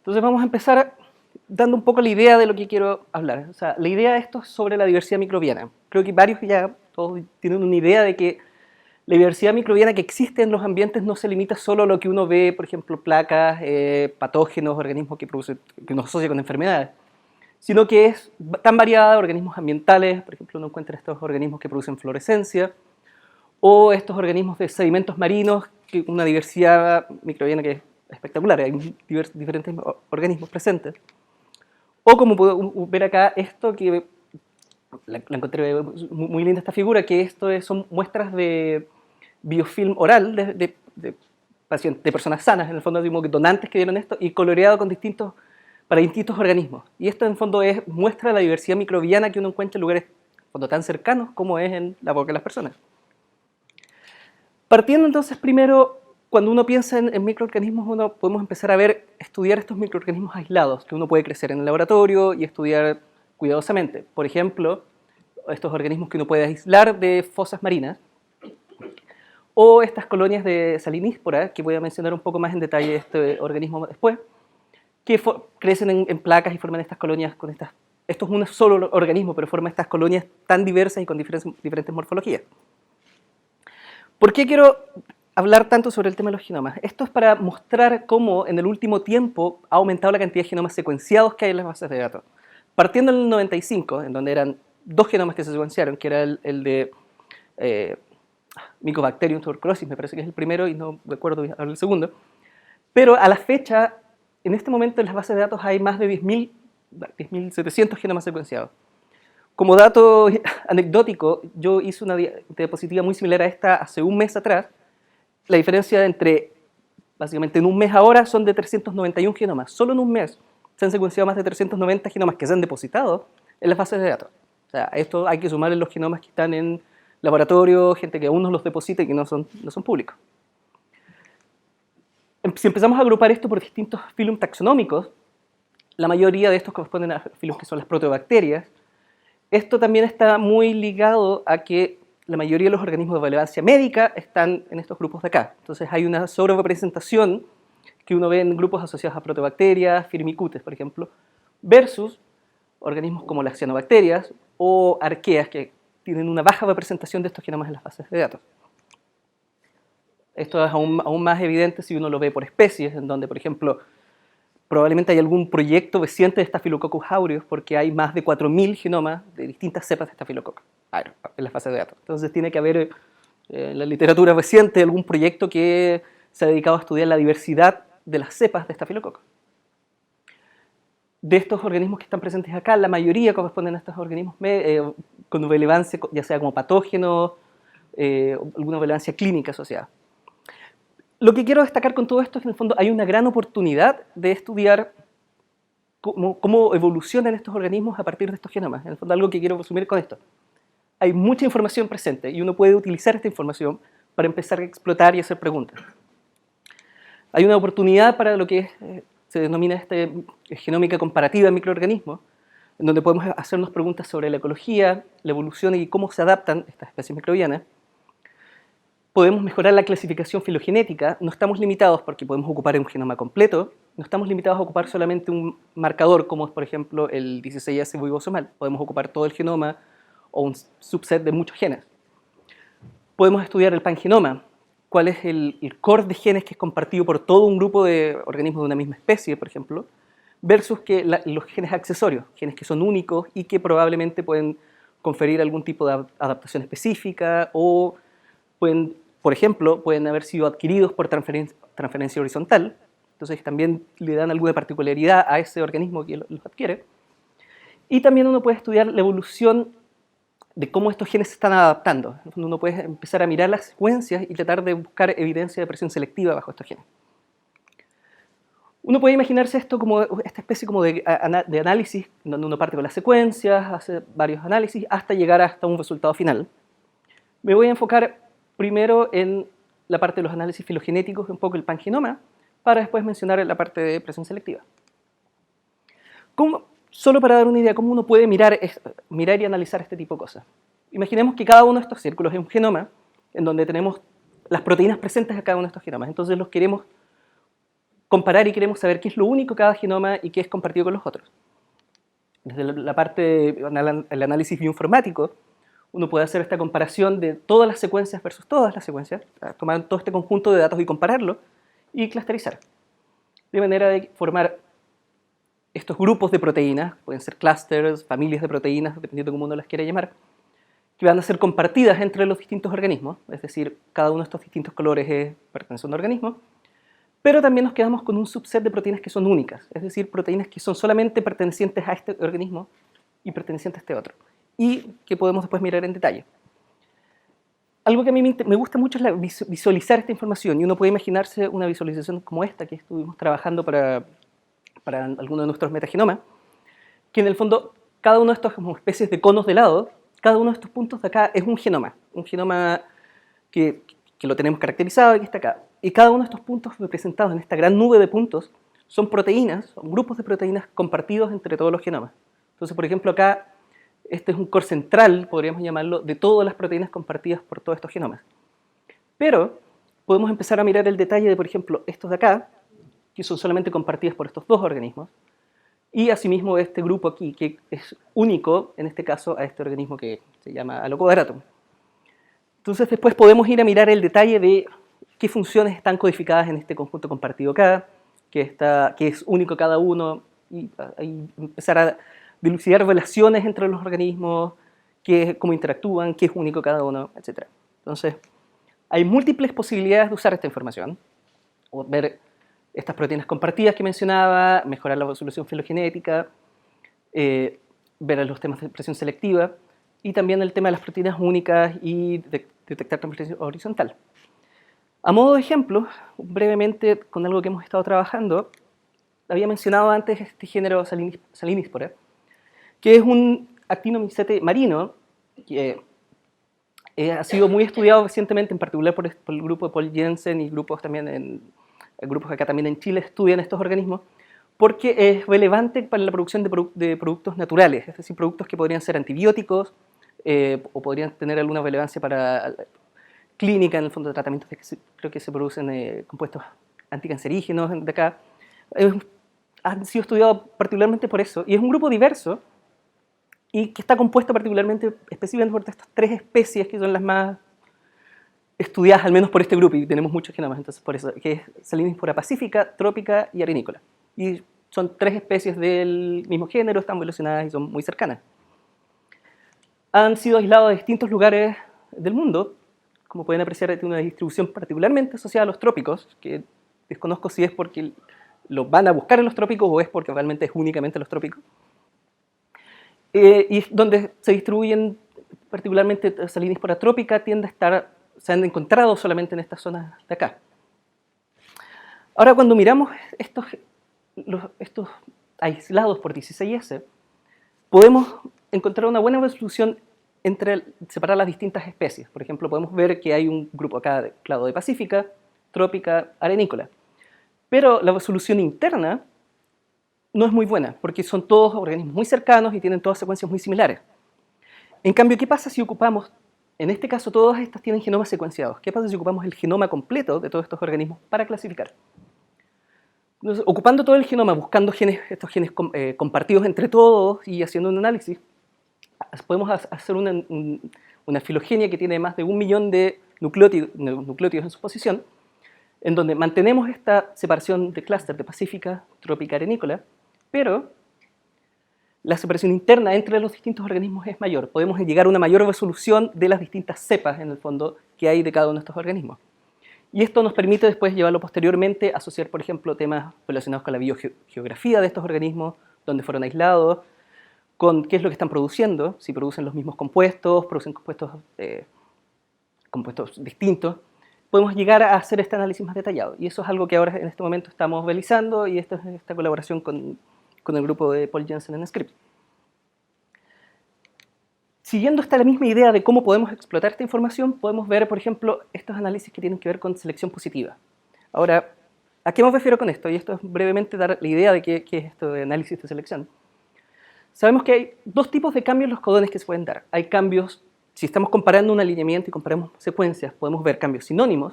Entonces vamos a empezar dando un poco la idea de lo que quiero hablar. O sea, la idea de esto es sobre la diversidad microbiana. Creo que varios ya todos tienen una idea de que la diversidad microbiana que existe en los ambientes no se limita solo a lo que uno ve, por ejemplo, placas, patógenos, organismos que uno asocia con enfermedades, sino que es tan variada, organismos ambientales, por ejemplo, uno encuentra estos organismos que producen fluorescencia, o estos organismos de sedimentos marinos, que una diversidad microbiana que es espectacular, hay diferentes organismos presentes. O como puedo ver acá, esto que la encontré muy linda esta figura, que son muestras de biofilm oral de personas sanas, en el fondo como donantes que dieron esto, y coloreado para distintos organismos. Y esto en el fondo muestra la diversidad microbiana que uno encuentra en lugares tan cercanos como es en la boca de las personas. Partiendo entonces primero, cuando uno piensa en microorganismos, podemos empezar a estudiar estos microorganismos aislados que uno puede crecer en el laboratorio y estudiar cuidadosamente. Por ejemplo, estos organismos que uno puede aislar de fosas marinas, o estas colonias de Saliníspora, que voy a mencionar un poco más en detalle este organismo después, que crecen en placas y forman estas colonias con estas... Esto es un solo organismo, pero forma estas colonias tan diversas y con diferentes morfologías. ¿Por qué quiero hablar tanto sobre el tema de los genomas? Esto es para mostrar cómo en el último tiempo ha aumentado la cantidad de genomas secuenciados que hay en las bases de datos. Partiendo en el 95, en donde eran 2 genomas que se secuenciaron, que era el de Mycobacterium tuberculosis, me parece que es el primero y no recuerdo el segundo, pero a la fecha, en este momento en las bases de datos hay más de 10.700 genomas secuenciados. Como dato anecdótico, yo hice una diapositiva muy similar a esta hace un mes atrás. La diferencia básicamente en un mes ahora son de 391 genomas. Solo en un mes se han secuenciado más de 390 genomas que se han depositado en las bases de datos. O sea, a esto hay que sumarle los genomas que están en laboratorio, gente que aún no los deposita y que no son públicos. Si empezamos a agrupar esto por distintos filum taxonómicos, la mayoría de estos corresponden a filums que son las proteobacterias. Esto también está muy ligado a que la mayoría de los organismos de relevancia médica están en estos grupos de acá. Entonces hay una sobrerepresentación que uno ve en grupos asociados a proteobacterias, firmicutes, por ejemplo, versus organismos como las cianobacterias o arqueas, que tienen una baja representación de estos genomas en las bases de datos. Esto es aún más evidente si uno lo ve por especies, en donde, por ejemplo, probablemente hay algún proyecto reciente de Staphylococcus aureus, porque hay más de 4.000 genomas de distintas cepas de Staphylococcus en las bases de datos. Entonces tiene que haber en la literatura reciente algún proyecto que se ha dedicado a estudiar la diversidad de las cepas de Staphylococcus. De estos organismos que están presentes acá, la mayoría corresponden a estos organismos con relevancia, ya sea como patógenos, alguna relevancia clínica asociada. Lo que quiero destacar con todo esto es que en el fondo hay una gran oportunidad de estudiar cómo evolucionan estos organismos a partir de estos genomas. En el fondo algo que quiero resumir con esto. Hay mucha información presente y uno puede utilizar esta información para empezar a explotar y hacer preguntas. Hay una oportunidad para lo que se denomina genómica comparativa de microorganismos, en donde podemos hacernos preguntas sobre la ecología, la evolución y cómo se adaptan estas especies microbianas. Podemos mejorar la clasificación filogenética, no estamos limitados porque podemos ocupar un genoma completo, no estamos limitados a ocupar solamente un marcador como es por ejemplo el 16S ribosomal, podemos ocupar todo el genoma o un subset de muchos genes. Podemos estudiar el pangenoma, cuál es el core de genes que es compartido por todo un grupo de organismos de una misma especie, por ejemplo, versus los genes accesorios, genes que son únicos y que probablemente pueden conferir algún tipo de adaptación específica o por ejemplo, pueden haber sido adquiridos por transferencia horizontal, entonces también le dan alguna particularidad a ese organismo que los adquiere. Y también uno puede estudiar la evolución de cómo estos genes se están adaptando. Uno puede empezar a mirar las secuencias y tratar de buscar evidencia de presión selectiva bajo estos genes. Uno puede imaginarse esto como esta especie como de análisis, donde uno parte con las secuencias, hace varios análisis, hasta llegar hasta un resultado final. Me voy a enfocar primero en la parte de los análisis filogenéticos, un poco el pangenoma, para después mencionar la parte de presión selectiva. Solo para dar una idea, ¿cómo uno puede mirar y analizar este tipo de cosas? Imaginemos que cada uno de estos círculos es un genoma, en donde tenemos las proteínas presentes a cada uno de estos genomas. Entonces los queremos comparar y queremos saber qué es lo único de cada genoma y qué es compartido con los otros. Desde la parte del análisis bioinformático, uno puede hacer esta comparación de todas las secuencias versus todas las secuencias, tomar todo este conjunto de datos y compararlo y clusterizar. De manera de formar estos grupos de proteínas, pueden ser clusters, familias de proteínas, dependiendo de cómo uno las quiera llamar, que van a ser compartidas entre los distintos organismos, es decir, cada uno de estos distintos colores pertenece a un organismo, pero también nos quedamos con un subset de proteínas que son únicas, es decir, proteínas que son solamente pertenecientes a este organismo y pertenecientes a este otro, y que podemos después mirar en detalle. Algo que a mí me gusta mucho es visualizar esta información, y uno puede imaginarse una visualización como esta que estuvimos trabajando para alguno de nuestros metagenomas, que en el fondo cada uno de estos como especies de conos de lado, cada uno de estos puntos de acá es un genoma que lo tenemos caracterizado y que está acá. Y cada uno de estos puntos representados en esta gran nube de puntos son proteínas, son grupos de proteínas compartidos entre todos los genomas. Entonces, por ejemplo, acá este es un core central, podríamos llamarlo, de todas las proteínas compartidas por todos estos genomas. Pero podemos empezar a mirar el detalle de, por ejemplo, estos de acá, que son solamente compartidas por estos dos organismos, y asimismo este grupo aquí, que es único, en este caso, a este organismo que se llama Alocodratum. Entonces después podemos ir a mirar el detalle de qué funciones están codificadas en este conjunto compartido acá, que es único cada uno, y empezar a dilucidar relaciones entre los organismos, cómo interactúan, qué es único cada uno, etc. Entonces, hay múltiples posibilidades de usar esta información, o ver estas proteínas compartidas que mencionaba, mejorar la resolución filogenética, ver los temas de expresión selectiva, y también el tema de las proteínas únicas y detectar transcripción horizontal. A modo de ejemplo, brevemente, con algo que hemos estado trabajando, había mencionado antes este género Salinispora, que es un actinomycete marino que ha sido muy estudiado recientemente, en particular por el grupo de Paul Jensen y grupos acá también en Chile estudian estos organismos, porque es relevante para la producción de productos naturales, es decir, productos que podrían ser antibióticos o podrían tener alguna relevancia para clínica, en el fondo de tratamientos creo que se producen compuestos anticancerígenos de acá. Han sido estudiados particularmente por eso, y es un grupo diverso y que está compuesto específicamente por estas tres especies que son las más estudiadas, al menos por este grupo, y tenemos muchos genomas, entonces por eso, que es Salinispora pacífica, trópica y arenícola. Y son tres especies del mismo género, están evolucionadas y son muy cercanas. Han sido aislados de distintos lugares del mundo, como pueden apreciar, tiene una distribución particularmente asociada a los trópicos, que desconozco si es porque lo van a buscar en los trópicos o es porque realmente es únicamente en los trópicos. Y donde se distribuyen particularmente Salinispora trópica se han encontrado solamente en estas zonas de acá. Ahora, cuando miramos estos aislados por 16S, podemos encontrar una buena resolución separar las distintas especies. Por ejemplo, podemos ver que hay un grupo acá de clado de pacífica, trópica, arenícola. Pero la resolución interna no es muy buena, porque son todos organismos muy cercanos y tienen todas secuencias muy similares. En cambio, ¿qué pasa si ocupamos, en este caso todas estas tienen genomas secuenciados, qué pasa si ocupamos el genoma completo de todos estos organismos para clasificar? Entonces, ocupando todo el genoma, buscando estos genes compartidos entre todos y haciendo un análisis, podemos hacer una filogenia que tiene más de 1 millón de nucleótidos en su posición, en donde mantenemos esta separación de clúster de pacífica, trópica, arenícola, pero la separación interna entre los distintos organismos es mayor. Podemos llegar a una mayor resolución de las distintas cepas, en el fondo, que hay de cada uno de estos organismos. Y esto nos permite después llevarlo posteriormente a asociar, por ejemplo, temas relacionados con la biogeografía de estos organismos, dónde fueron aislados, con qué es lo que están produciendo, si producen los mismos compuestos, producen compuestos distintos. Podemos llegar a hacer este análisis más detallado. Y eso es algo que ahora en este momento estamos realizando, y esta es esta colaboración con el grupo de Paul Jensen en Scripps. Siguiendo la misma idea de cómo podemos explotar esta información, podemos ver, por ejemplo, estos análisis que tienen que ver con selección positiva. Ahora, ¿a qué me refiero con esto? Y esto es brevemente dar la idea de qué es esto de análisis de selección. Sabemos que hay dos tipos de cambios en los codones que se pueden dar. Hay cambios, si estamos comparando un alineamiento y comparamos secuencias, podemos ver cambios sinónimos,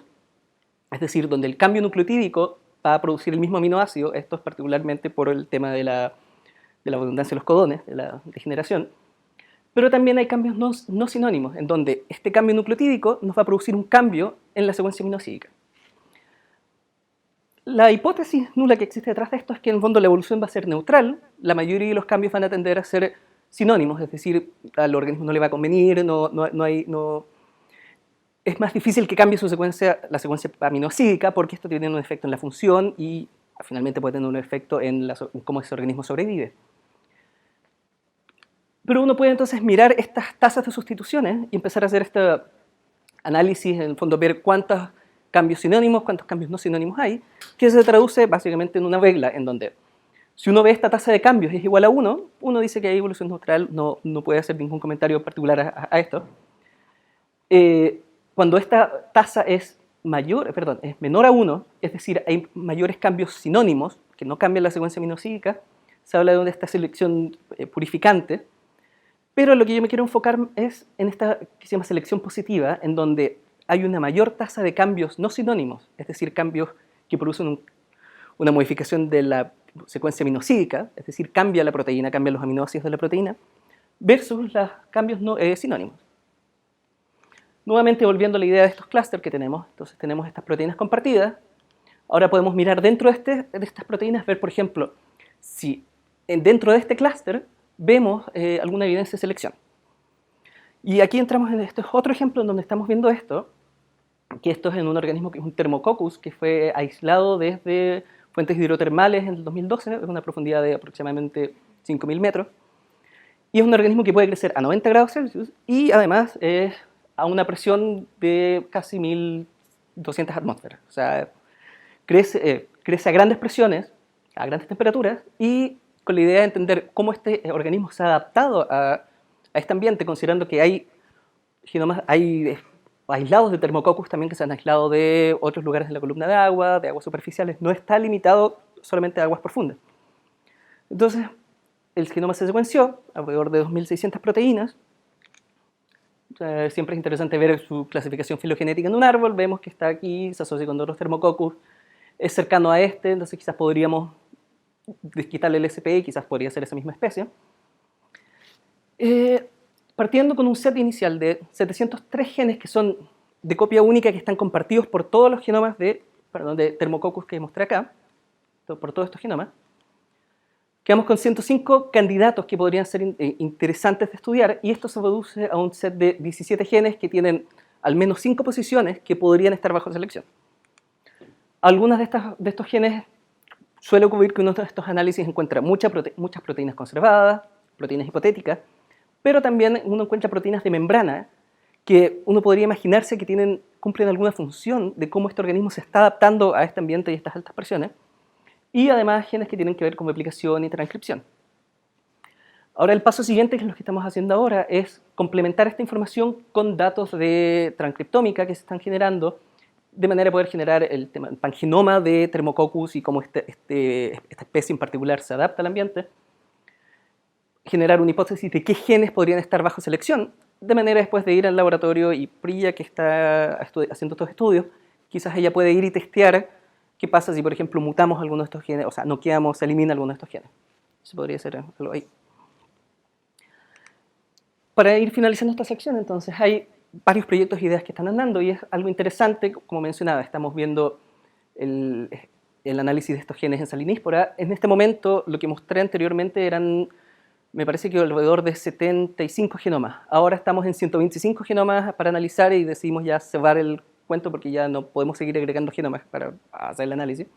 es decir, donde el cambio nucleotídico va a producir el mismo aminoácido. Esto es particularmente por el tema de la abundancia de los codones, de la degeneración. Pero también hay cambios no sinónimos, en donde este cambio nucleotídico nos va a producir un cambio en la secuencia aminosídica. La hipótesis nula que existe detrás de esto es que en el fondo la evolución va a ser neutral, la mayoría de los cambios van a tender a ser sinónimos, es decir, al organismo no le va a convenir, es más difícil que cambie la secuencia aminoácidica porque esto tiene un efecto en la función y finalmente puede tener un efecto en cómo ese organismo sobrevive. Pero uno puede entonces mirar estas tasas de sustituciones y empezar a hacer este análisis, en el fondo ver cuántos cambios sinónimos, cuántos cambios no sinónimos hay, que se traduce básicamente en una regla en donde si uno ve esta tasa de cambios es igual a 1, uno dice que hay evolución neutral, no puede hacer ningún comentario particular a esto. Cuando esta tasa es menor a 1, es decir, hay mayores cambios sinónimos, que no cambian la secuencia aminosídica, se habla de esta selección purificante, pero lo que yo me quiero enfocar es en esta que se llama selección positiva, en donde hay una mayor tasa de cambios no sinónimos, es decir, cambios que producen una modificación de la secuencia aminosídica, es decir, cambia la proteína, cambian los aminoácidos de la proteína, versus los cambios sinónimos. Nuevamente volviendo a la idea de estos clústeres que tenemos, entonces tenemos estas proteínas compartidas, ahora podemos mirar dentro de estas proteínas, ver por ejemplo, si dentro de este clúster vemos alguna evidencia de selección. Y aquí entramos en este otro ejemplo en donde estamos viendo esto, que esto es en un organismo que es un Thermococcus, que fue aislado desde fuentes hidrotermales en el 2012, es una profundidad de aproximadamente 5.000 metros, y es un organismo que puede crecer a 90 grados Celsius y además es a una presión de casi 1.200 atmósferas. O sea, crece a grandes presiones, a grandes temperaturas, y con la idea de entender cómo este organismo se ha adaptado a este ambiente, considerando que hay genomas, hay aislados de Thermococcus también que se han aislado de otros lugares de la columna de aguas superficiales, no está limitado solamente a aguas profundas. Entonces, el genoma se secuenció, alrededor de 2.600 proteínas. Siempre es interesante ver su clasificación filogenética en un árbol, vemos que está aquí, se asocia con otros Thermococcus, es cercano a este, entonces quizás podríamos quitarle el SP y quizás podría ser esa misma especie. Partiendo con un set inicial de 703 genes que son de copia única, que están compartidos por todos los genomas de Thermococcus que mostré acá, por todos estos genomas, quedamos con 105 candidatos que podrían ser interesantes de estudiar, y esto se reduce a un set de 17 genes que tienen al menos 5 posiciones que podrían estar bajo selección. Algunas de estos genes suele ocurrir que uno de estos análisis encuentra muchas proteínas conservadas, proteínas hipotéticas, pero también uno encuentra proteínas de membrana que uno podría imaginarse que cumplen alguna función de cómo este organismo se está adaptando a este ambiente y a estas altas presiones, y además genes que tienen que ver con replicación y transcripción. Ahora el paso siguiente, que es lo que estamos haciendo ahora, es complementar esta información con datos de transcriptómica que se están generando, de manera de poder generar el pangenoma de Thermococcus y cómo esta especie en particular se adapta al ambiente, generar una hipótesis de qué genes podrían estar bajo selección, de manera después de ir al laboratorio y Priya, que está haciendo estos estudios, quizás ella puede ir y testear qué pasa si, por ejemplo, mutamos alguno de estos genes, o sea, noqueamos, se elimina alguno de estos genes. Eso podría ser algo ahí. Para ir finalizando esta sección, entonces, hay varios proyectos e ideas que están andando y es algo interesante, como mencionaba, estamos viendo el análisis de estos genes en saliníspora. En este momento, lo que mostré anteriormente eran, me parece que alrededor de 75 genomas. Ahora estamos en 125 genomas para analizar y decidimos ya cerrar el cuento porque ya no podemos seguir agregando genomas para hacer el análisis.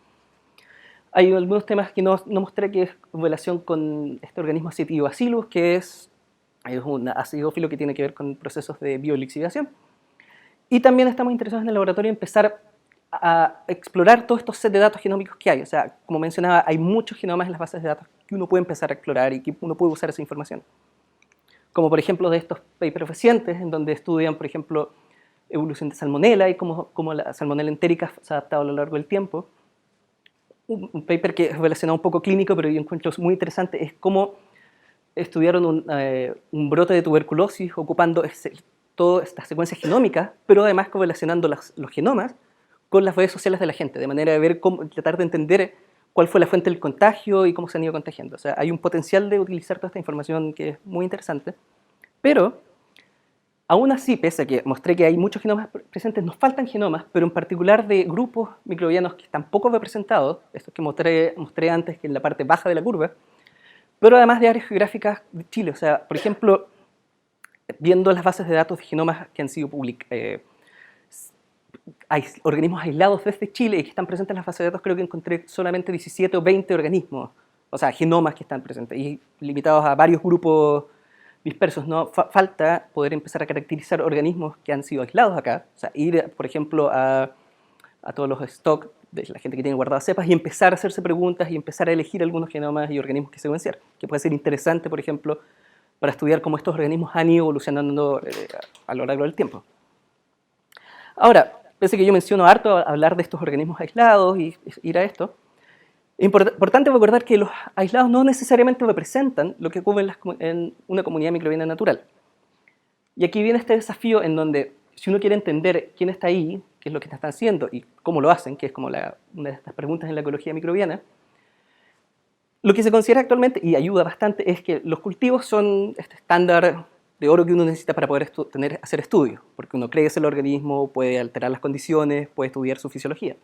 Hay algunos temas que no mostré que es en relación con este organismo Acetobacillus, que es un acidófilo que tiene que ver con procesos de biolixiviación. Y también estamos interesados en el laboratorio en empezar a explorar todos estos sets de datos genómicos que hay. O sea, como mencionaba, hay muchos genomas en las bases de datos que uno puede empezar a explorar y que uno puede usar esa información. Como por ejemplo de estos papers recientes, en donde estudian, por ejemplo, evolución de salmonela y cómo la salmonela entérica se ha adaptado a lo largo del tiempo. Un paper que es relacionado un poco clínico, pero yo encuentro muy interesante, es cómo estudiaron un brote de tuberculosis ocupando toda esta secuencia genómica, pero además correlacionando los genomas con las redes sociales de la gente, de manera de ver cómo, tratar de entender cuál fue la fuente del contagio y cómo se han ido contagiando. O sea, hay un potencial de utilizar toda esta información que es muy interesante, pero aún así, pese a que mostré que hay muchos genomas presentes, nos faltan genomas, pero en particular de grupos microbianos que están poco representados, estos que mostré antes, que en la parte baja de la curva, pero además de áreas geográficas de Chile. O sea, por ejemplo, viendo las bases de datos de genomas que han sido publicados, hay organismos aislados desde Chile y que están presentes en las bases de datos, creo que encontré solamente 17 o 20 organismos, o sea, genomas que están presentes, y limitados a varios grupos dispersos. No falta poder empezar a caracterizar organismos que han sido aislados acá, o sea, ir, por ejemplo, a todos los stocks de la gente que tiene guardadas cepas y empezar a hacerse preguntas y empezar a elegir algunos genomas y organismos que secuenciar, que puede ser interesante, por ejemplo, para estudiar cómo estos organismos han ido evolucionando a lo largo del tiempo. Ahora, pese que yo menciono harto hablar de estos organismos aislados y ir a esto, es importante recordar que los aislados no necesariamente representan lo que ocurre en una comunidad microbiana natural. Y aquí viene este desafío en donde, si uno quiere entender quién está ahí, qué es lo que están haciendo y cómo lo hacen, que es como una de estas preguntas en la ecología microbiana, lo que se considera actualmente, y ayuda bastante, es que los cultivos son este estándar de oro que uno necesita para poder hacer estudios, porque uno crece el organismo, puede alterar las condiciones, puede estudiar su fisiología.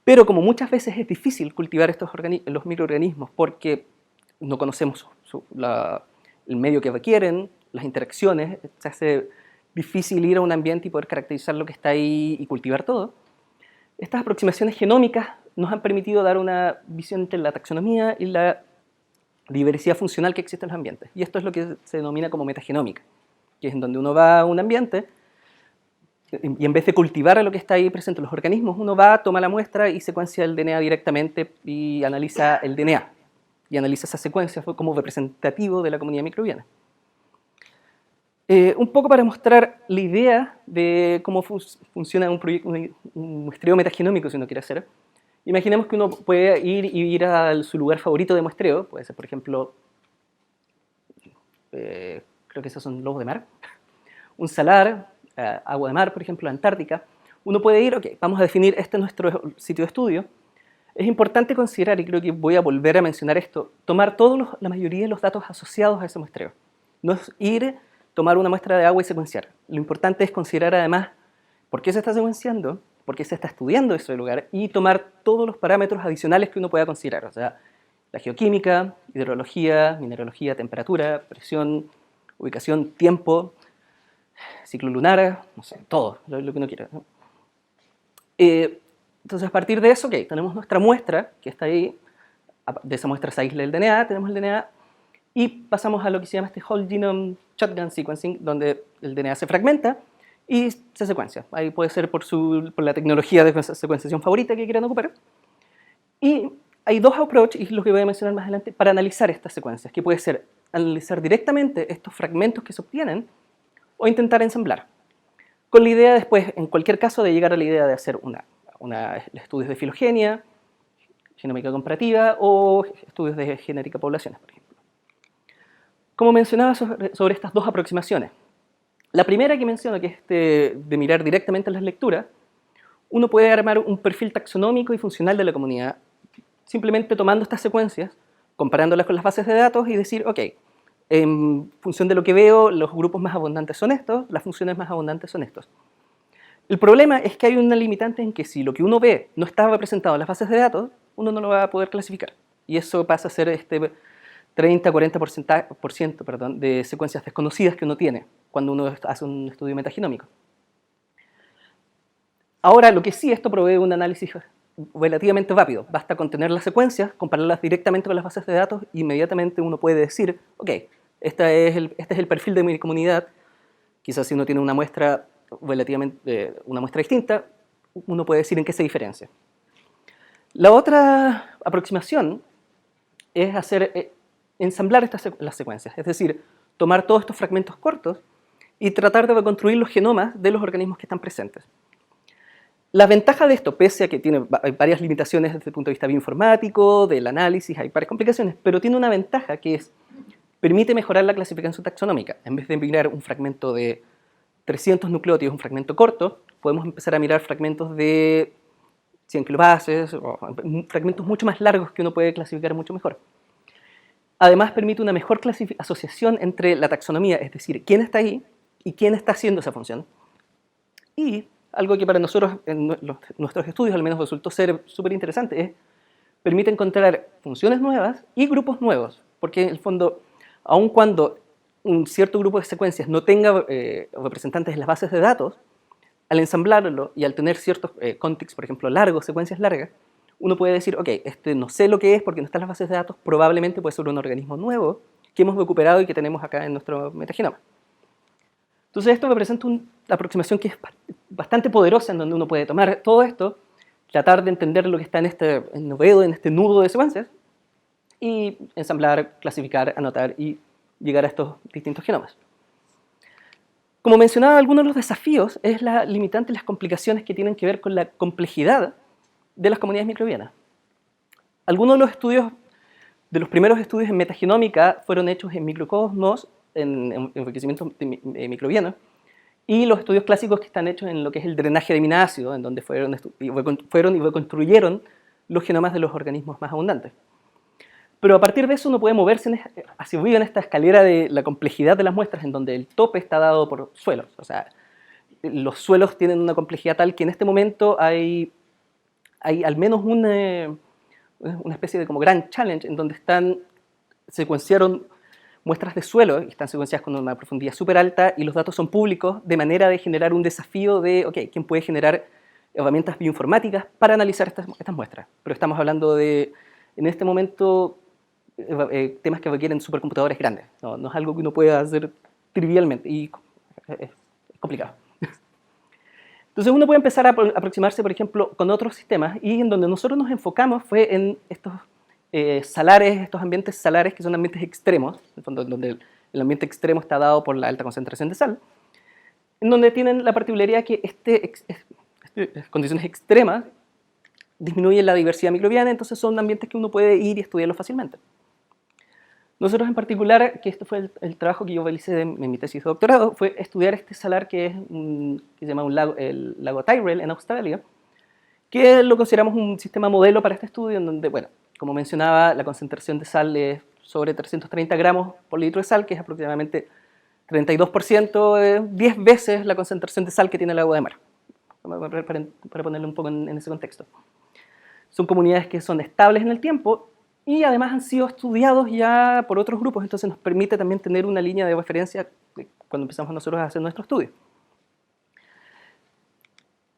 Pero como muchas veces es difícil cultivar los microorganismos porque no conocemos el medio que requieren, las interacciones, se hace difícil ir a un ambiente y poder caracterizar lo que está ahí y cultivar todo, estas aproximaciones genómicas nos han permitido dar una visión entre la taxonomía y la diversidad funcional que existe en los ambientes. Y esto es lo que se denomina como metagenómica, que es en donde uno va a un ambiente y en vez de cultivar a lo que está ahí presente en los organismos, uno va, toma la muestra y secuencia el DNA directamente y analiza el DNA. Y analiza esa secuencia como representativo de la comunidad microbiana. Un poco para mostrar la idea de cómo funciona un muestreo metagenómico, si uno quiere hacer. Imaginemos que uno puede ir a su lugar favorito de muestreo, puede ser, por ejemplo, creo que esos son lobos de mar, un salar, agua de mar, por ejemplo, la Antártica. Uno puede ir, ok, vamos a definir, este es nuestro sitio de estudio. Es importante considerar, y creo que voy a volver a mencionar esto, tomar la mayoría de los datos asociados a ese muestreo. No es ir, tomar una muestra de agua y secuenciar. Lo importante es considerar además por qué se está secuenciando, por qué se está estudiando ese lugar y tomar todos los parámetros adicionales que uno pueda considerar. O sea, la geoquímica, hidrología, mineralogía, temperatura, presión, ubicación, tiempo, ciclo lunar, no sé, todo lo que uno quiera, ¿no? Entonces, a partir de eso, okay, tenemos nuestra muestra, que está ahí, de esa muestra se aísla el DNA, tenemos el DNA, y pasamos a lo que se llama este Whole Genome Shotgun Sequencing, donde el DNA se fragmenta y se secuencia. Ahí puede ser por la tecnología de secuenciación favorita que quieran ocupar. Y hay dos approaches, y es lo que voy a mencionar más adelante, para analizar estas secuencias, que puede ser analizar directamente estos fragmentos que se obtienen o intentar ensamblar. Con la idea después, en cualquier caso, de llegar a la idea de hacer estudios de filogenia, genómica comparativa o estudios de genética de poblaciones, por ejemplo. Como mencionaba sobre estas dos aproximaciones, la primera que menciono, que es de mirar directamente las lecturas, uno puede armar un perfil taxonómico y funcional de la comunidad simplemente tomando estas secuencias, comparándolas con las bases de datos y decir, ok, en función de lo que veo, los grupos más abundantes son estos, las funciones más abundantes son estos. El problema es que hay una limitante en que si lo que uno ve no está representado en las bases de datos, uno no lo va a poder clasificar. Y eso pasa a ser 30-40% de secuencias desconocidas que uno tiene cuando uno hace un estudio metagenómico. Ahora, lo que sí, esto provee un análisis relativamente rápido. Basta con tener las secuencias, compararlas directamente con las bases de datos, e inmediatamente uno puede decir, ok, este es el perfil de mi comunidad. Quizás si uno tiene una muestra una muestra distinta, uno puede decir en qué se diferencia. La otra aproximación es ensamblar las secuencias, es decir, tomar todos estos fragmentos cortos y tratar de reconstruir los genomas de los organismos que están presentes. La ventaja de esto, pese a que hay varias limitaciones desde el punto de vista bioinformático, del análisis, hay varias complicaciones, pero tiene una ventaja que permite mejorar la clasificación taxonómica. En vez de mirar un fragmento de 300 nucleótidos, un fragmento corto, podemos empezar a mirar fragmentos de 100 kilobases, o fragmentos mucho más largos que uno puede clasificar mucho mejor. Además, permite una mejor asociación entre la taxonomía, es decir, quién está ahí y quién está haciendo esa función. Y algo que para nosotros, en nuestros estudios al menos, resultó ser súper interesante, es permite encontrar funciones nuevas y grupos nuevos, porque en el fondo, aun cuando un cierto grupo de secuencias no tenga representantes en las bases de datos, al ensamblarlo y al tener ciertos contigs, por ejemplo, largos, secuencias largas, uno puede decir, ok, este no sé lo que es porque no está en las bases de datos, probablemente puede ser un organismo nuevo que hemos recuperado y que tenemos acá en nuestro metagenoma. Entonces esto representa una aproximación que es bastante poderosa, en donde uno puede tomar todo esto, tratar de entender lo que está en este novedo, en este nudo de secuencias, y ensamblar, clasificar, anotar y llegar a estos distintos genomas. Como mencionaba, algunos de los desafíos es la limitante y las complicaciones que tienen que ver con la complejidad de las comunidades microbianas. Algunos de los estudios, de los primeros estudios en metagenómica fueron hechos en microcosmos, en enriquecimiento microbiano, y los estudios clásicos que están hechos en lo que es el drenaje de aminoácidos, en donde fueron y reconstruyeron los genomas de los organismos más abundantes. Pero a partir de eso uno puede moverse hacia arriba en esta escalera de la complejidad de las muestras, en donde el tope está dado por suelos. O sea, los suelos tienen una complejidad tal que en este momento hay al menos una especie de como gran challenge en donde secuenciaron muestras de suelo y están secuenciadas con una profundidad súper alta y los datos son públicos, de manera de generar un desafío de, ok, ¿quién puede generar herramientas bioinformáticas para analizar estas muestras? Pero estamos hablando de, en este momento, temas que requieren supercomputadores grandes. No es algo que uno pueda hacer trivialmente y es complicado. Entonces uno puede empezar a aproximarse, por ejemplo, con otros sistemas, y en donde nosotros nos enfocamos fue en estos salares, estos ambientes salares que son ambientes extremos, en el fondo, donde el ambiente extremo está dado por la alta concentración de sal, en donde tienen la particularidad que condiciones extremas disminuyen la diversidad microbiana, entonces son ambientes que uno puede ir y estudiarlos fácilmente. Nosotros en particular, que este fue el trabajo que yo realicé en mi tesis de doctorado, fue estudiar este salar que se llama el lago Tyrrell en Australia, que lo consideramos un sistema modelo para este estudio, en donde, bueno, como mencionaba, la concentración de sal es sobre 330 gramos por litro de sal, que es aproximadamente 32%, 10 veces la concentración de sal que tiene el agua de mar, para ponerlo un poco en ese contexto. Son comunidades que son estables en el tiempo y además han sido estudiados ya por otros grupos, entonces nos permite también tener una línea de referencia cuando empezamos nosotros a hacer nuestro estudio.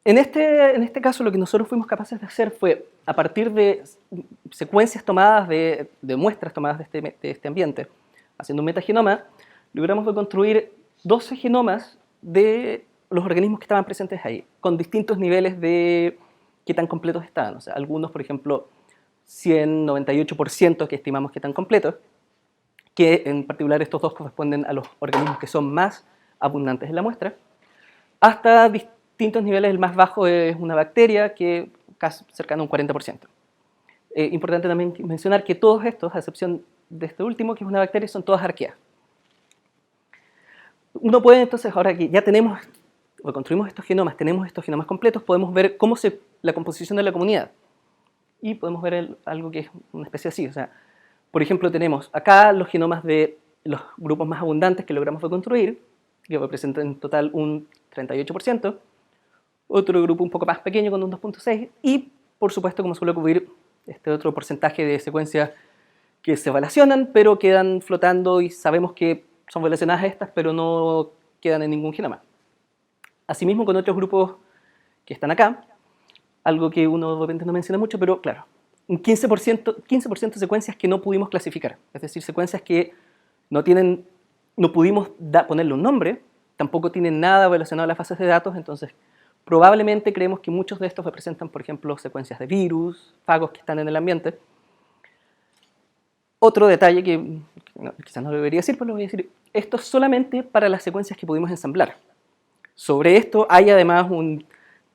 En este caso, lo que nosotros fuimos capaces de hacer fue, a partir de secuencias tomadas, de muestras tomadas de este ambiente, haciendo un metagenoma, logramos reconstruir 12 genomas de los organismos que estaban presentes ahí, con distintos niveles de qué tan completos estaban. O sea, algunos, por ejemplo, 198% que estimamos que están completos, que en particular estos dos corresponden a los organismos que son más abundantes en la muestra, hasta distintos niveles. El más bajo es una bacteria que casi cercano a un 40%. Importante también mencionar que todos estos, a excepción de este último, que es una bacteria, son todas arqueas. Uno puede entonces, ahora que ya reconstruimos estos genomas completos, podemos ver cómo la composición de la comunidad. Y podemos ver algo que es una especie así. O sea, por ejemplo, tenemos acá los genomas de los grupos más abundantes que logramos reconstruir, que representan en total un 38%, otro grupo un poco más pequeño con un 2.6%, y por supuesto, como suele ocurrir, este otro porcentaje de secuencias que se relacionan, pero quedan flotando y sabemos que son relacionadas a estas, pero no quedan en ningún genoma. Asimismo, con otros grupos que están acá, algo que uno de repente no menciona mucho, pero claro, un 15% de secuencias que no pudimos clasificar, es decir, secuencias que no pudimos ponerle un nombre, tampoco tienen nada relacionado a las bases de datos, entonces probablemente creemos que muchos de estos representan, por ejemplo, secuencias de virus, fagos que están en el ambiente. Otro detalle que quizás no lo debería decir, pero lo voy a decir, esto es solamente para las secuencias que pudimos ensamblar. Sobre esto hay además un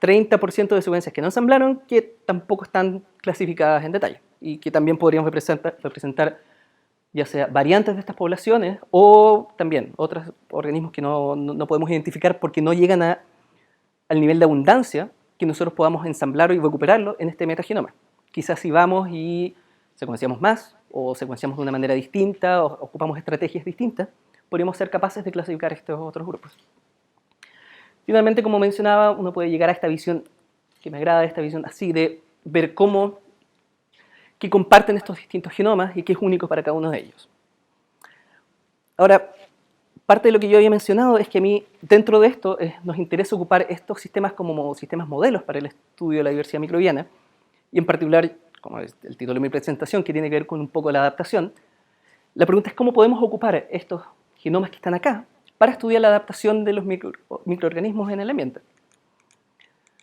30% de secuencias que no ensamblaron que tampoco están clasificadas en detalle y que también podrían representar ya sea variantes de estas poblaciones o también otros organismos que no podemos identificar porque no llegan al nivel de abundancia que nosotros podamos ensamblar y recuperarlo en este metagenoma. Quizás si vamos y secuenciamos más o secuenciamos de una manera distinta o ocupamos estrategias distintas, podríamos ser capaces de clasificar estos otros grupos. Finalmente, como mencionaba, uno puede llegar a esta visión, que me agrada esta visión así, de ver qué comparten estos distintos genomas y qué es único para cada uno de ellos. Ahora, parte de lo que yo había mencionado es que a mí, dentro de esto, nos interesa ocupar estos sistemas como sistemas modelos para el estudio de la diversidad microbiana, y en particular, como es el título de mi presentación, que tiene que ver con un poco la adaptación, la pregunta es cómo podemos ocupar estos genomas que están acá para estudiar la adaptación de los microorganismos en el ambiente.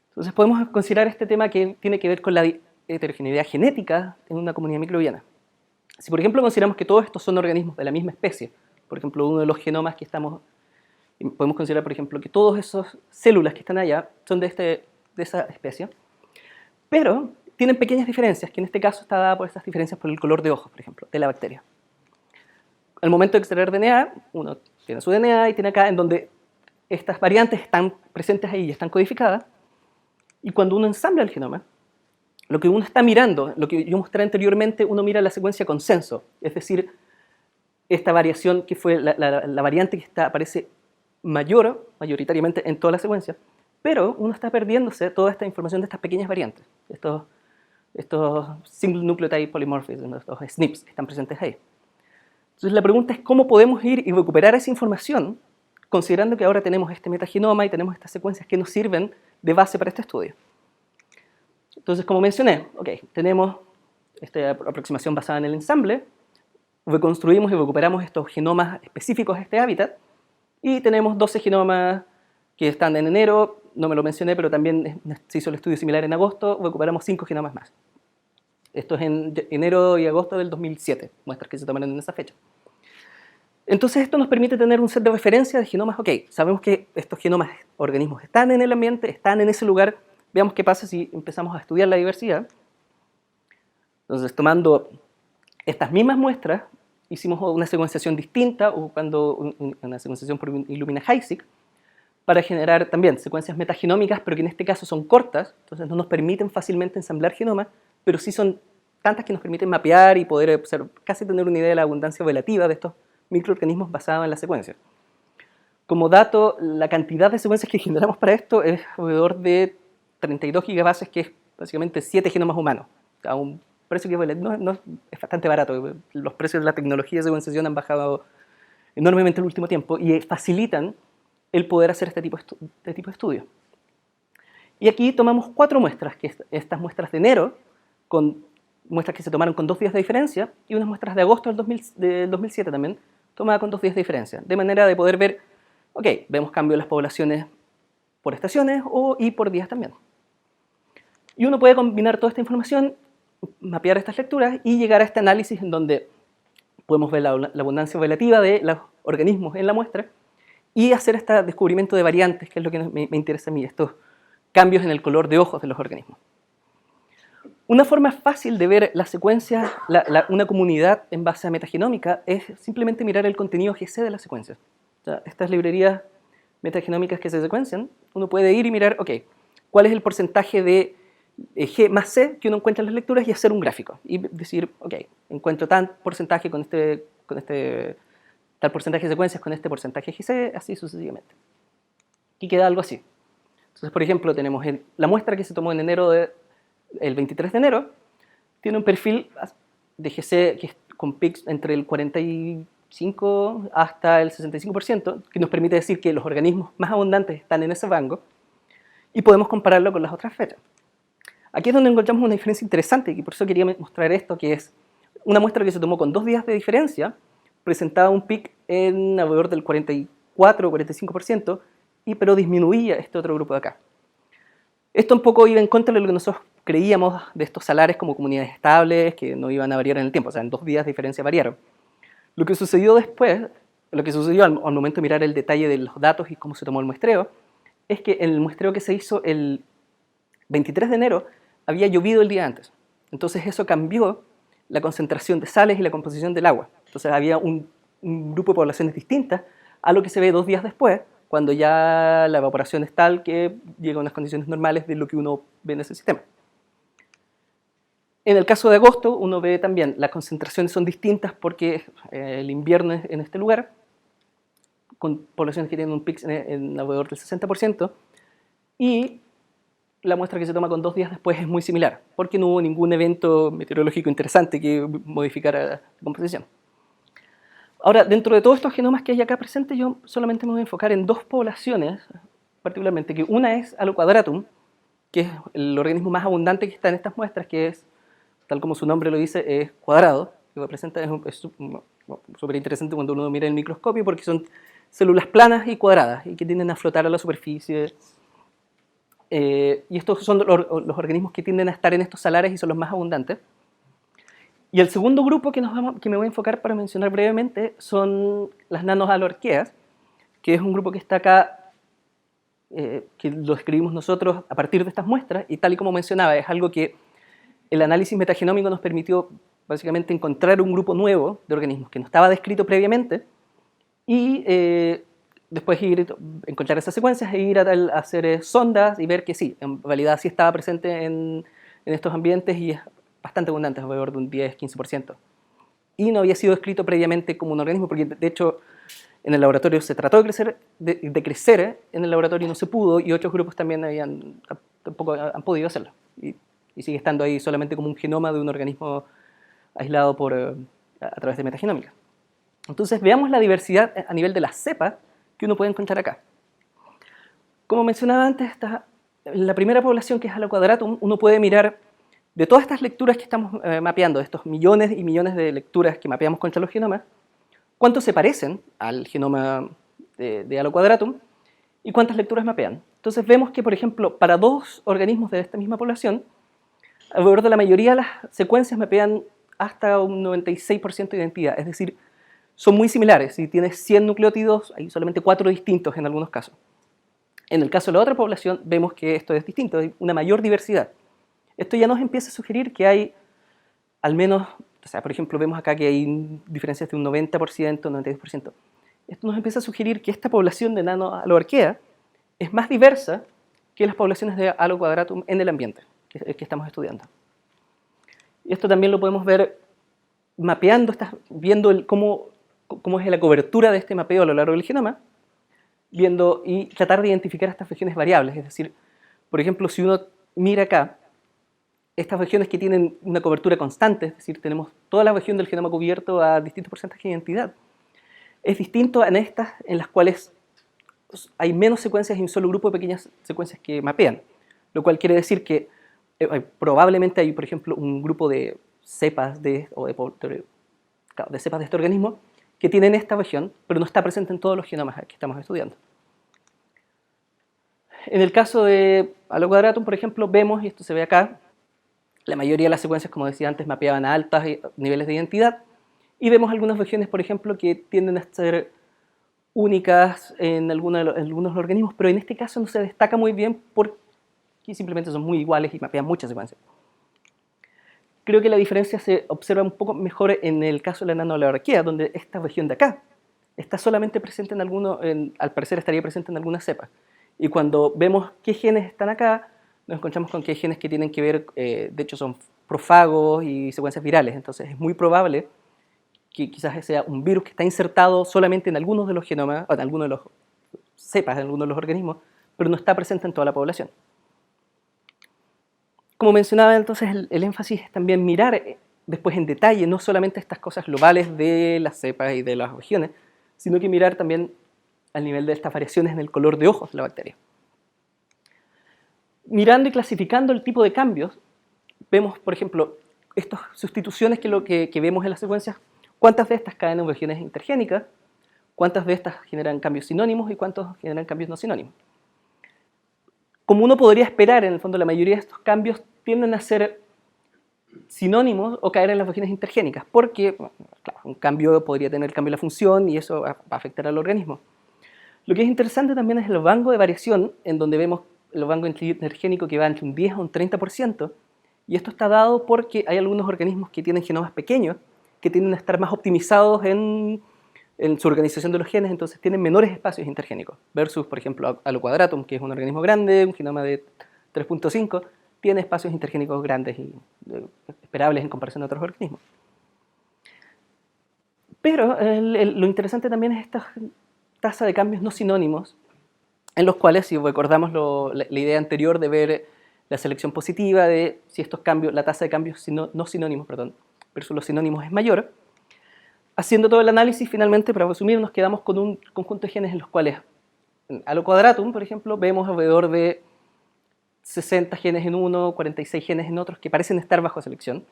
Entonces podemos considerar este tema que tiene que ver con la heterogeneidad genética en una comunidad microbiana. Si por ejemplo consideramos que todos estos son organismos de la misma especie, por ejemplo uno de los genomas que podemos considerar por ejemplo que todas esas células que están allá son de esa especie, pero tienen pequeñas diferencias, que en este caso está dada por esas diferencias por el color de ojos, por ejemplo, de la bacteria. Al momento de extraer DNA, uno tiene su DNA y tiene acá en donde estas variantes están presentes ahí y están codificadas, y cuando uno ensambla el genoma, lo que uno está mirando, lo que yo mostré anteriormente, uno mira la secuencia consenso, es decir, esta variación que fue la variante que aparece mayoritariamente en toda la secuencia, pero uno está perdiéndose toda esta información de estas pequeñas variantes, estos single nucleotide polymorphisms, estos SNPs que están presentes ahí. Entonces la pregunta es cómo podemos ir y recuperar esa información, considerando que ahora tenemos este metagenoma y tenemos estas secuencias que nos sirven de base para este estudio. Entonces, como mencioné, tenemos esta aproximación basada en el ensamble, reconstruimos y recuperamos estos genomas específicos de este hábitat, y tenemos 12 genomas que están en enero, no me lo mencioné, pero también se hizo el estudio similar en agosto, recuperamos 5 genomas más. Esto es en enero y agosto del 2007, muestras que se tomaron en esa fecha. Entonces esto nos permite tener un set de referencia de genomas, sabemos que estos genomas, organismos están en el ambiente, están en ese lugar, veamos qué pasa si empezamos a estudiar la diversidad. Entonces tomando estas mismas muestras, hicimos una secuenciación distinta, ocupando una secuenciación por Illumina HiSeq, para generar también secuencias metagenómicas, pero que en este caso son cortas, entonces no nos permiten fácilmente ensamblar genomas, pero sí son tantas que nos permiten mapear y poder casi tener una idea de la abundancia relativa de estos microorganismos basada en la secuencia. Como dato, la cantidad de secuencias que generamos para esto es alrededor de 32 gigabases, que es básicamente 7 genomas humanos, a un precio que es bastante barato. Los precios de la tecnología de secuenciación han bajado enormemente en el último tiempo y facilitan el poder hacer este tipo de estudio. Y aquí tomamos 4 muestras, que estas muestras de enero, con muestras que se tomaron con 2 días de diferencia, y unas muestras de agosto del 2007 también, tomadas con 2 días de diferencia, de manera de poder ver, vemos cambio en las poblaciones por estaciones y por días también. Y uno puede combinar toda esta información, mapear estas lecturas y llegar a este análisis en donde podemos ver la abundancia relativa de los organismos en la muestra y hacer este descubrimiento de variantes, que es lo que me interesa a mí, estos cambios en el color de ojos de los organismos. Una forma fácil de ver las secuencias, una comunidad en base a metagenómica, es simplemente mirar el contenido GC de las secuencias. O sea, estas librerías metagenómicas que se secuencian, uno puede ir y mirar, cuál es el porcentaje de G más C que uno encuentra en las lecturas y hacer un gráfico. Y decir, encuentro tal porcentaje tal porcentaje de secuencias con este porcentaje GC, así sucesivamente. Y queda algo así. Entonces, por ejemplo, tenemos la muestra que se tomó en enero el 23 de enero, tiene un perfil de GC que es con peaks entre el 45 hasta el 65%, que nos permite decir que los organismos más abundantes están en ese rango, y podemos compararlo con las otras fechas. Aquí es donde encontramos una diferencia interesante, y por eso quería mostrar esto, que es una muestra que se tomó con 2 días de diferencia, presentaba un peak en alrededor del 44 o 45%, pero disminuía este otro grupo de acá. Esto un poco iba en contra de lo que nosotros creíamos de estos salares como comunidades estables, que no iban a variar en el tiempo, o sea, en 2 días de diferencia variaron. Lo que sucedió después, lo que sucedió al momento de mirar el detalle de los datos y cómo se tomó el muestreo, es que en el muestreo que se hizo el 23 de enero había llovido el día antes. Entonces eso cambió la concentración de sales y la composición del agua. Entonces había un grupo de poblaciones distintas a lo que se ve 2 días después, cuando ya la evaporación es tal que llega a unas condiciones normales de lo que uno ve en ese sistema. En el caso de agosto, uno ve también las concentraciones son distintas porque el invierno es en este lugar, con poblaciones que tienen un pic en alrededor del 60%, y la muestra que se toma con 2 días después es muy similar, porque no hubo ningún evento meteorológico interesante que modificara la composición. Ahora, dentro de todos estos genomas que hay acá presentes, yo solamente me voy a enfocar en 2 poblaciones, particularmente, que una es Haloquadratum, que es el organismo más abundante que está en estas muestras, que es, tal como su nombre lo dice, es cuadrado, que representa, es súper interesante cuando uno mira el microscopio, porque son células planas y cuadradas, y que tienden a flotar a la superficie. Y estos son los organismos que tienden a estar en estos salares y son los más abundantes. Y el segundo grupo que me voy a enfocar para mencionar brevemente son las nanohaloarqueas, que es un grupo que está acá, que lo escribimos nosotros a partir de estas muestras, y tal y como mencionaba, es algo que el análisis metagenómico nos permitió básicamente encontrar un grupo nuevo de organismos que no estaba descrito previamente, y después encontrar esas secuencias e ir a hacer sondas y ver que sí, en realidad sí estaba presente en estos ambientes y es bastante abundante, alrededor de un 10-15%. Y no había sido descrito previamente como un organismo, porque de hecho en el laboratorio se trató de crecer en el laboratorio y no se pudo, y otros grupos también tampoco han podido hacerlo. Y sigue estando ahí solamente como un genoma de un organismo aislado a través de metagenómica. Entonces veamos la diversidad a nivel de las cepas que uno puede encontrar acá. Como mencionaba antes, la primera población, que es Haloquadratum, uno puede mirar de todas estas lecturas que estamos mapeando, de estos millones y millones de lecturas que mapeamos contra los genomas, cuántos se parecen al genoma de Haloquadratum y cuántas lecturas mapean. Entonces vemos que, por ejemplo, para 2 organismos de esta misma población, alrededor de la mayoría de las secuencias mapean hasta un 96% de identidad, es decir, son muy similares. Si tienes 100 nucleótidos, hay solamente 4 distintos en algunos casos. En el caso de la otra población, vemos que esto es distinto, hay una mayor diversidad. Esto ya nos empieza a sugerir que hay al menos, o sea, por ejemplo, vemos acá que hay diferencias de un 90%, 92%. Esto nos empieza a sugerir que esta población de nanohaloarquea es más diversa que las poblaciones de Haloquadratum en el ambiente que estamos estudiando. Y esto también lo podemos ver mapeando, viendo cómo es la cobertura de este mapeo a lo largo del genoma, viendo y tratar de identificar estas regiones variables. Es decir, por ejemplo, si uno mira acá, estas regiones que tienen una cobertura constante, es decir, tenemos toda la región del genoma cubierto a distintos porcentajes de identidad, es distinto en estas en las cuales hay menos secuencias y un solo grupo de pequeñas secuencias que mapean, lo cual quiere decir que probablemente hay, por ejemplo, un grupo de cepas de cepas de este organismo que tienen esta región, pero no está presente en todos los genomas que estamos estudiando. En el caso de Haloquadratum, por ejemplo, vemos, y esto se ve acá, la mayoría de las secuencias, como decía antes, mapeaban a altos niveles de identidad, y vemos algunas regiones, por ejemplo, que tienden a ser únicas en algunos organismos, pero en este caso no se destaca muy bien porque simplemente son muy iguales y mapean muchas secuencias. Creo que la diferencia se observa un poco mejor en el caso de la nanohaloarquea, donde esta región de acá está solamente presente al parecer estaría presente en algunas cepas. Y cuando vemos qué genes están acá, nos encontramos con que hay genes que tienen que ver, de hecho son profagos y secuencias virales, entonces es muy probable que quizás sea un virus que está insertado solamente en algunos de los genomas, o en algunos de los cepas, en algunos de los organismos, pero no está presente en toda la población. Como mencionaba entonces, el énfasis es también mirar después en detalle, no solamente estas cosas globales de las cepas y de las regiones, sino que mirar también al nivel de estas variaciones en el color de ojos de la bacteria. Mirando y clasificando el tipo de cambios, vemos, por ejemplo, estas sustituciones que vemos en las secuencias, cuántas de estas caen en regiones intergénicas, cuántas de estas generan cambios sinónimos y cuántos generan cambios no sinónimos. Como uno podría esperar, en el fondo la mayoría de estos cambios tienden a ser sinónimos o caer en las regiones intergénicas, porque claro, un cambio podría tener cambio de la función y eso va a afectar al organismo. Lo que es interesante también es el rango de variación, en donde vemos el rango intergénico que va entre un 10 a un 30%, y esto está dado porque hay algunos organismos que tienen genomas pequeños que tienden a estar más optimizados en su organización de los genes, entonces tienen menores espacios intergénicos, versus, por ejemplo, Alloquadratum, que es un organismo grande, un genoma de 3.5, tiene espacios intergénicos grandes y esperables en comparación a otros organismos. Pero lo interesante también es esta tasa de cambios no sinónimos, en los cuales, si recordamos la idea anterior de ver la selección positiva, de si estos cambios, la tasa de cambios no sinónimos, perdón, versus los sinónimos es mayor, haciendo todo el análisis, finalmente, para resumir, nos quedamos con un conjunto de genes en los cuales, en Alloquadratum, por ejemplo, vemos alrededor de 60 genes en uno, 46 genes en otros, que parecen estar bajo selección,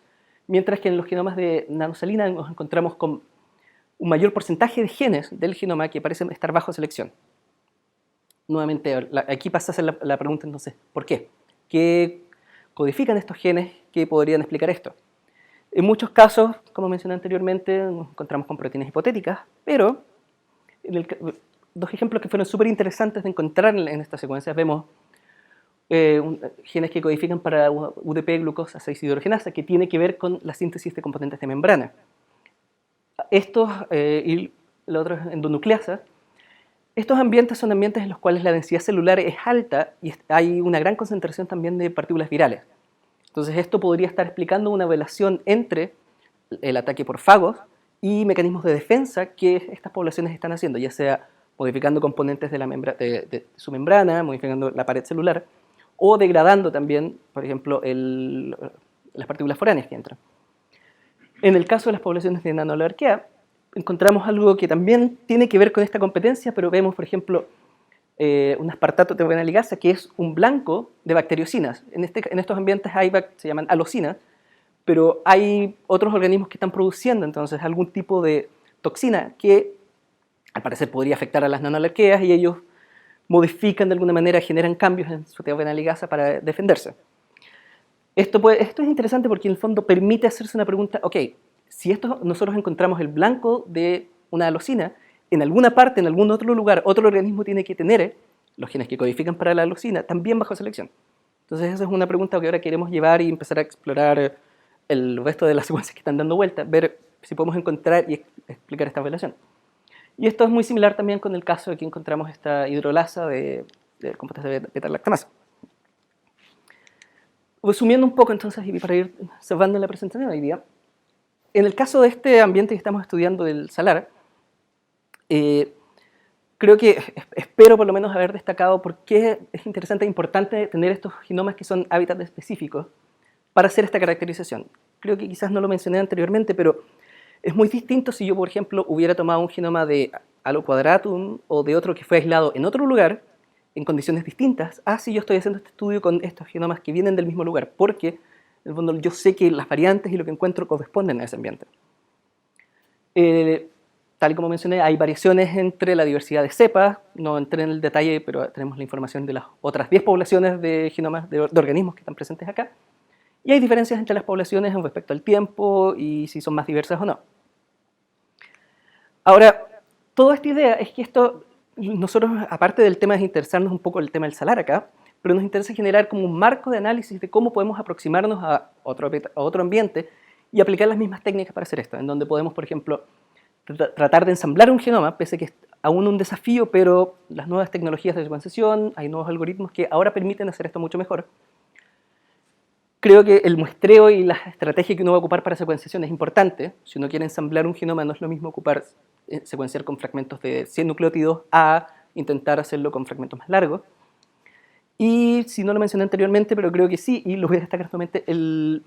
mientras que en los genomas de Nanosalina nos encontramos con un mayor porcentaje de genes del genoma que parecen estar bajo selección. Nuevamente, aquí pasa a ser la pregunta entonces, ¿por qué? ¿Qué codifican estos genes que podrían explicar esto? En muchos casos, como mencioné anteriormente, nos encontramos con proteínas hipotéticas, pero dos ejemplos que fueron súper interesantes de encontrar en estas secuencias, vemos genes que codifican para UDP glucosa 6 hidrogenasa, que tiene que ver con la síntesis de componentes de membrana. Estos, y la otra es endonucleasa, estos ambientes son ambientes en los cuales la densidad celular es alta y hay una gran concentración también de partículas virales. Entonces esto podría estar explicando una relación entre el ataque por fagos y mecanismos de defensa que estas poblaciones están haciendo, ya sea modificando componentes de su membrana, modificando la pared celular, o degradando también, por ejemplo, las partículas foráneas que entran. En el caso de las poblaciones de Nanolarquea, encontramos algo que también tiene que ver con esta competencia, pero vemos, por ejemplo, un aspartato terminal ligasa, que es un blanco de bacteriocinas. En estos ambientes se llaman alocinas, pero hay otros organismos que están produciendo entonces algún tipo de toxina que al parecer podría afectar a las nanolarqueas y ellos modifican de alguna manera, generan cambios en su terminal ligasa para defenderse. Esto es interesante porque en el fondo permite hacerse una pregunta, ok, si nosotros encontramos el blanco de una alocina, en alguna parte, en algún otro lugar, otro organismo tiene que tener los genes que codifican para la alocina también bajo selección. Entonces esa es una pregunta que ahora queremos llevar y empezar a explorar el resto de las secuencias que están dando vuelta, ver si podemos encontrar y explicar esta relación. Y esto es muy similar también con el caso de que encontramos esta hidrolasa de compuestas de beta-lactamasa. Resumiendo un poco entonces, y para ir cerrando la presentación de hoy día, en el caso de este ambiente que estamos estudiando del salar, creo que espero por lo menos haber destacado por qué es interesante e importante tener estos genomas que son hábitats específicos para hacer esta caracterización. Creo que quizás no lo mencioné anteriormente, pero es muy distinto si yo, por ejemplo, hubiera tomado un genoma de Alloquadratum o de otro que fue aislado en otro lugar, en condiciones distintas, a si yo estoy haciendo este estudio con estos genomas que vienen del mismo lugar, porque en el fondo yo sé que las variantes y lo que encuentro corresponden a ese ambiente. Tal y como mencioné, hay variaciones entre la diversidad de cepas, no entré en el detalle, pero tenemos la información de las otras 10 poblaciones de genomas de organismos que están presentes acá, y hay diferencias entre las poblaciones en respecto al tiempo y si son más diversas o no. Ahora, toda esta idea es que nosotros, aparte del tema de interesarnos un poco el tema del salar acá, pero nos interesa generar como un marco de análisis de cómo podemos aproximarnos a otro ambiente y aplicar las mismas técnicas para hacer esto, en donde podemos, por ejemplo, tratar de ensamblar un genoma, pese a que es aún un desafío, pero las nuevas tecnologías de secuenciación, hay nuevos algoritmos que ahora permiten hacer esto mucho mejor. Creo que el muestreo y la estrategia que uno va a ocupar para secuenciación es importante. Si uno quiere ensamblar un genoma, no es lo mismo secuenciar con fragmentos de 100 nucleótidos a intentar hacerlo con fragmentos más largos. Y si no lo mencioné anteriormente, pero creo que sí, y lo voy a destacar nuevamente, el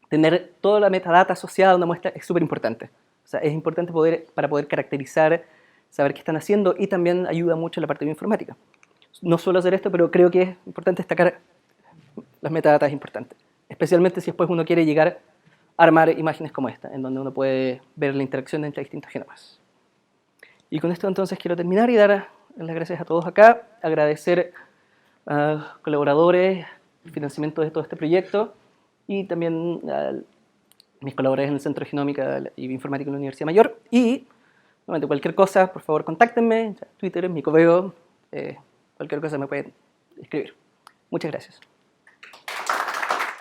tener toda la metadata asociada a una muestra es súper importante. O sea, es importante para poder caracterizar, saber qué están haciendo, y también ayuda mucho en la parte bioinformática. No suelo hacer esto, pero creo que es importante destacar las metadatas importantes, especialmente si después uno quiere llegar a armar imágenes como esta, en donde uno puede ver la interacción entre distintos genomas. Y con esto entonces quiero terminar y dar las gracias a todos acá, agradecer a colaboradores, el financiamiento de todo este proyecto, y también a mis colaboradores en el Centro de Genómica y Bioinformática de la Universidad Mayor. Y nuevamente, cualquier cosa, por favor, contáctenme, Twitter, mi correo, cualquier cosa me pueden escribir. Muchas gracias.